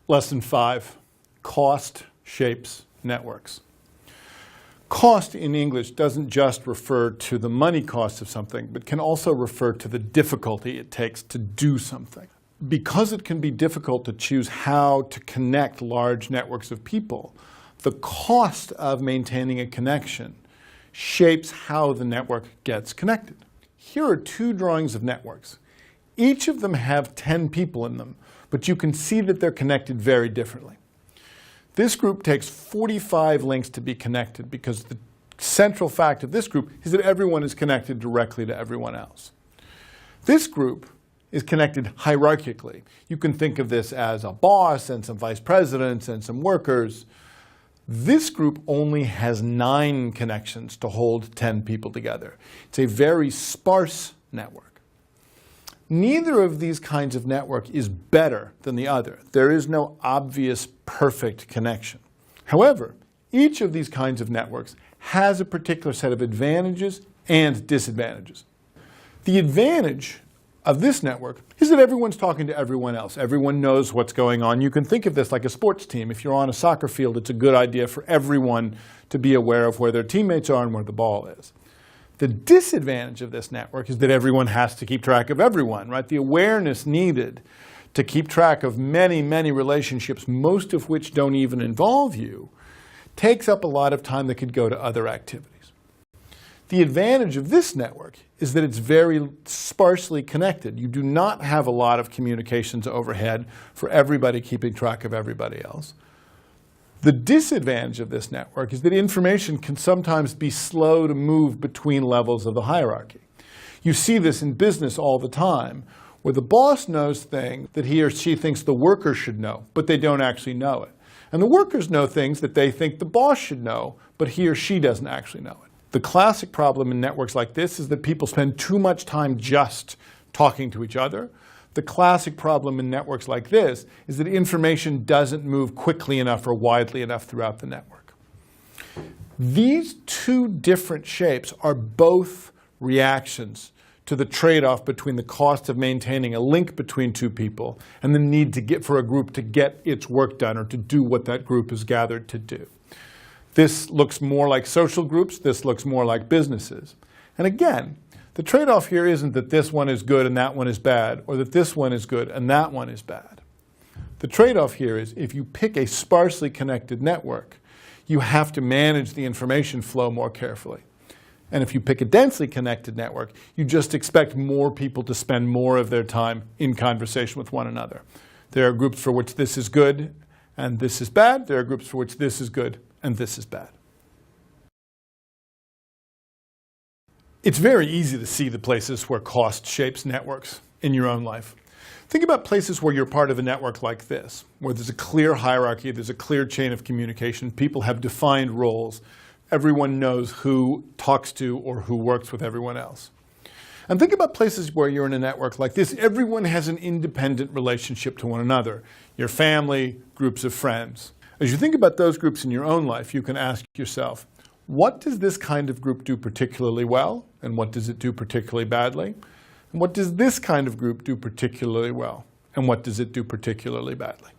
Lesson 5, cost shapes networks. Cost in English doesn't just refer to the money cost of something, but can also refer to the difficulty it takes to do something. Because it can be difficult to choose how to connect large networks of people, the cost of maintaining a connection shapes how the network gets connected. Here are two drawings of networks. Each of them have 10 people in them, but you can see that they're connected very differently. This group takes 45 links to be connected because the central fact of this group is that everyone is connected directly to everyone else. This group is connected hierarchically. You can think of this as a boss and some vice presidents and some workers. This group only has 9 connections to hold 10 people together. It's a very sparse network. Neither of these kinds of network is better than the other. There is no obvious perfect connection. However, each of these kinds of networks has a particular set of advantages and disadvantages. The advantage of this network is that everyone's talking to everyone else. Everyone knows what's going on. You can think of this like a sports team. If you're on a soccer field, it's a good idea for everyone to be aware of where their teammates are and where the ball is. The disadvantage of this network is that everyone has to keep track of everyone, right? The awareness needed to keep track of many, many relationships, most of which don't even involve you, takes up a lot of time that could go to other activities. The advantage of this network is that it's very sparsely connected. You do not have a lot of communications overhead for everybody keeping track of everybody else. The disadvantage of this network is that information can sometimes be slow to move between levels of the hierarchy. You see this in business all the time, where the boss knows things that he or she thinks the workers should know, but they don't actually know it. And the workers know things that they think the boss should know, but he or she doesn't actually know it. The classic problem in networks like this is that people spend too much time just talking to each other. The classic problem in networks like this is that information doesn't move quickly enough or widely enough throughout the network. These two different shapes are both reactions to the trade-off between the cost of maintaining a link between two people and the need for a group to get its work done or to do what that group is gathered to do. This looks more like social groups. This looks more like businesses. And again, the trade-off here isn't that this one is good and that one is bad, or that this one is good and that one is bad. The trade-off here is if you pick a sparsely connected network, you have to manage the information flow more carefully. And if you pick a densely connected network, you just expect more people to spend more of their time in conversation with one another. There are groups for which this is good and this is bad. There are groups for which this is good and this is bad. It's very easy to see the places where cost shapes networks in your own life. Think about places where you're part of a network like this, where there's a clear hierarchy, there's a clear chain of communication, people have defined roles, everyone knows who talks to or who works with everyone else. And think about places where you're in a network like this, everyone has an independent relationship to one another, your family, groups of friends. As you think about those groups in your own life, you can ask yourself, what does this kind of group do particularly well, and what does it do particularly badly? And what does this kind of group do particularly well, and what does it do particularly badly?